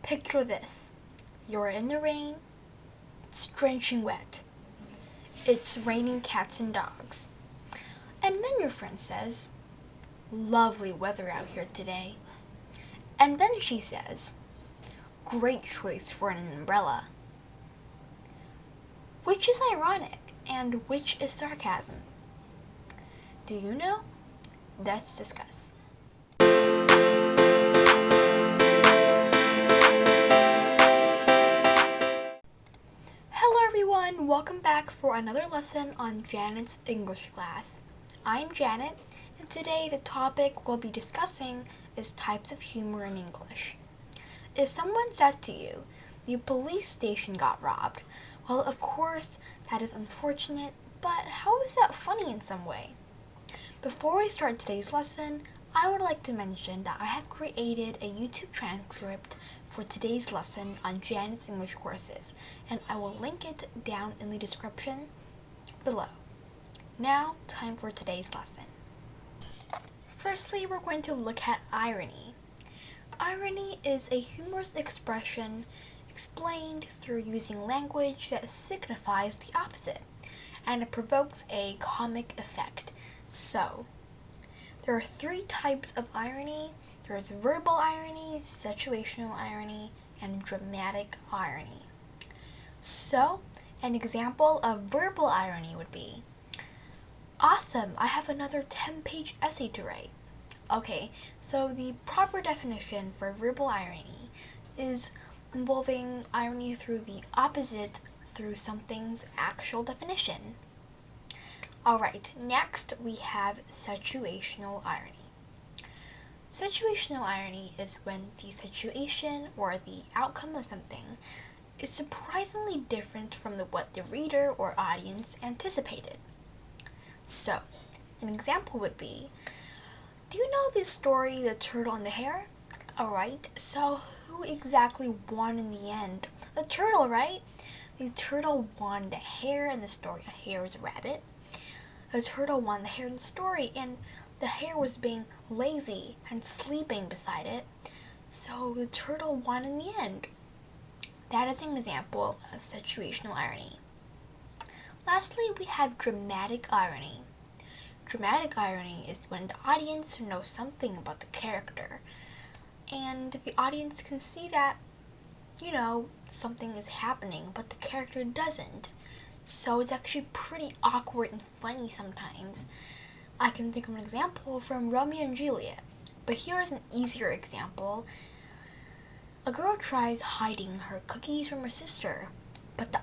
Picture this. You're in the rain. It's drenching wet. It's raining cats and dogs. And then your friend says, "Lovely weather out here today." And then she says, "Great choice for an umbrella." Which is ironic and which is sarcasm? Do you know? Let's discuss. Hello everyone, welcome back for another lesson on Janet's English class. I'm Janet, and today the topic we'll be discussing is types of humor in English. If someone said to you, "The police station got robbed," well, of course, that is unfortunate, but how is that funny in some way? Before we start today's lesson, I would like to mention that I have created a YouTube transcript for today's lesson on Janet's English courses, and I will link it down in the description below. Now, time for today's lesson. Firstly, we're going to look at irony. Irony is a humorous expression explained through using language that signifies the opposite, and it provokes a comic effect. So, there are three types of irony. There's verbal irony, situational irony, and dramatic irony. So, an example of verbal irony would be, "Awesome, I have another 10-page essay to write." Okay, so the proper definition for verbal irony is involving irony through the opposite through something's actual definition. Alright, next we have situational irony. Situational irony is when the situation or the outcome of something is surprisingly different from what the reader or audience anticipated. So, an example would be, do you know the story, The Turtle and the Hare? Alright, so who exactly won in the end? The turtle, right? The turtle won the hare in the story. A hare is a rabbit. The turtle won the hare in the story, and the hare was being lazy and sleeping beside it, so the turtle won in the end. That is an example of situational irony. Lastly, we have dramatic irony. Dramatic irony is when the audience knows something about the character, and the audience can see that, something is happening, but the character doesn't. So it's actually pretty awkward and funny sometimes. I can think of an example from Romeo and Juliet, but here's an easier example. A girl tries hiding her cookies from her sister, but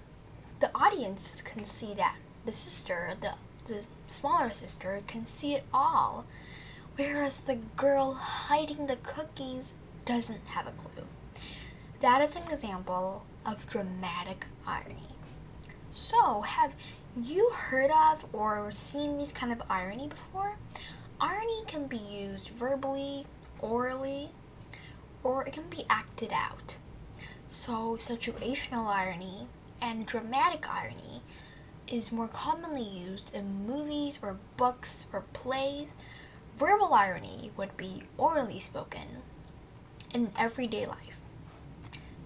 the audience can see that the sister, the smaller sister, can see it all, whereas the girl hiding the cookies doesn't have a clue. That is an example of dramatic irony. So, have you heard of or seen these kind of irony before? Irony can be used verbally, orally, or it can be acted out. So, situational irony and dramatic irony is more commonly used in movies or books or plays. Verbal irony would be orally spoken in everyday life.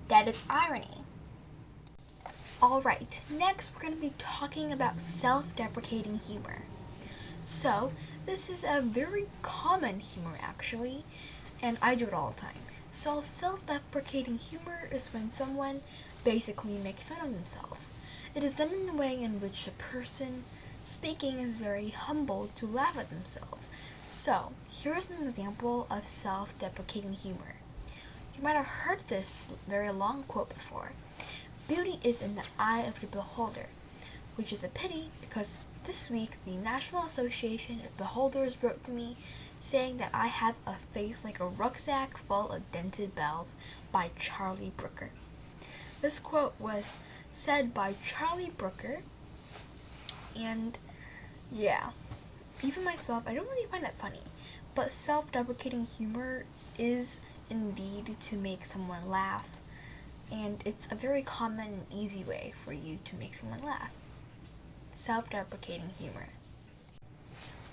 That is irony. Alright, next we're going to be talking about self-deprecating humor. So, this is a very common humor actually, and I do it all the time. So, self-deprecating humor is when someone basically makes fun of themselves. It is done in a way in which the person speaking is very humble to laugh at themselves. So, here's an example of self-deprecating humor. You might have heard this very long quote before. "Beauty is in the eye of the beholder," which is a pity because this week the National Association of Beholders wrote to me saying that I have a face like a rucksack full of dented bells by Charlie Brooker. This quote was said by Charlie Brooker, and yeah, even myself, I don't really find that funny, but self-deprecating humor is indeed to make someone laugh, and it's a very common and easy way for you to make someone laugh. Self-deprecating humor.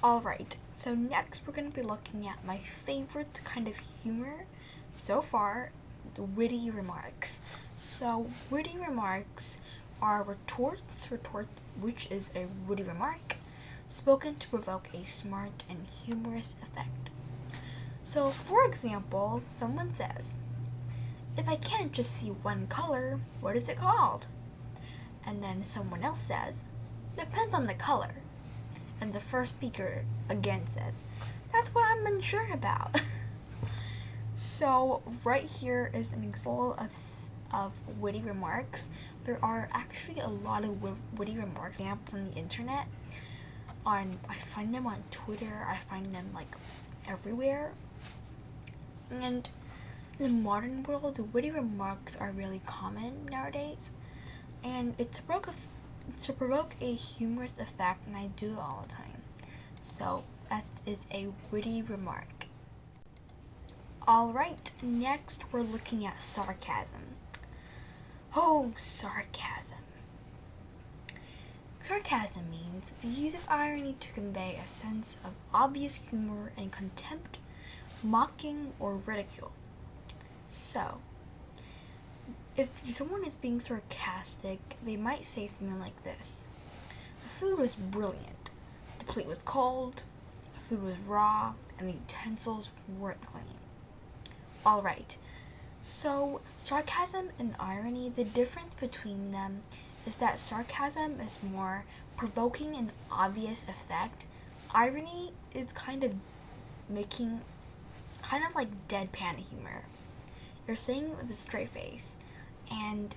Alright, so next we're going to be looking at my favorite kind of humor so far, the witty remarks. So witty remarks are retorts, which is a witty remark, spoken to provoke a smart and humorous effect. So for example, someone says, "If I can't just see one color, what is it called?" And then someone else says, "Depends on the color." And the first speaker again says, "That's what I'm unsure about." So right here is an example of witty remarks. There are actually a lot of witty remarks examples on the internet. I find them on Twitter. I find them like everywhere. And in the modern world, the witty remarks are really common nowadays. And it's to provoke a humorous effect, and I do it all the time. So that is a witty remark. Alright, next we're looking at sarcasm. Oh, sarcasm. Sarcasm means the use of irony to convey a sense of obvious humor and contempt, mocking, or ridicule. So, if someone is being sarcastic, they might say something like this: "The food was brilliant. The plate was cold, the food was raw, and the utensils weren't clean." Alright, so sarcasm and irony, the difference between them is that sarcasm is more provoking an obvious effect. Irony is kind of like deadpan humor. You're saying it with a straight face. And,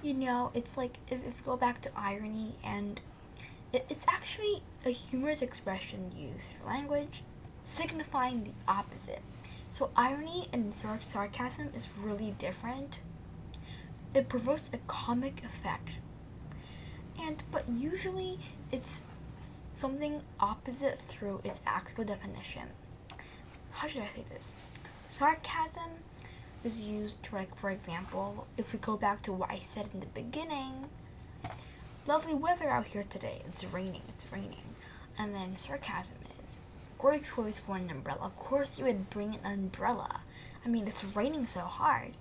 it's like, if you go back to irony, and it's actually a humorous expression used for language, signifying the opposite. So irony and sarcasm is really different. It provokes a comic effect. But usually it's something opposite through its actual definition. How should I say this? Sarcasm is used to, like, for example, if we go back to what I said in the beginning, "Lovely weather out here today. It's raining. And then sarcasm is, "Great choice for an umbrella. Of course you would bring an umbrella. I mean, it's raining so hard."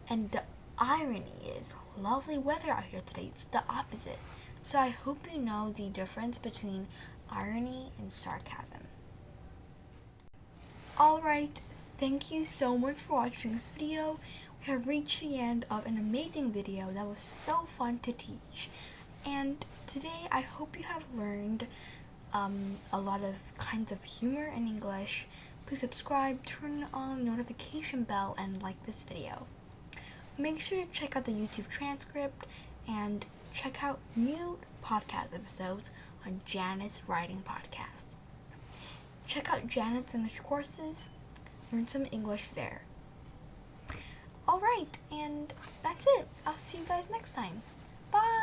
And the irony is, "Lovely weather out here today." It's the opposite. So I hope you know the difference between irony and sarcasm. Alright, thank you so much for watching this video. We have reached the end of an amazing video that was so fun to teach. And today I hope you have learned a lot of kinds of humor in English. Please subscribe, turn on the notification bell, and like this video. Make sure to check out the YouTube transcript and check out new podcast episodes on Janet's Writing Podcast. Check out Janet's English courses, learn some English there. Alright, and that's it. I'll see you guys next time. Bye!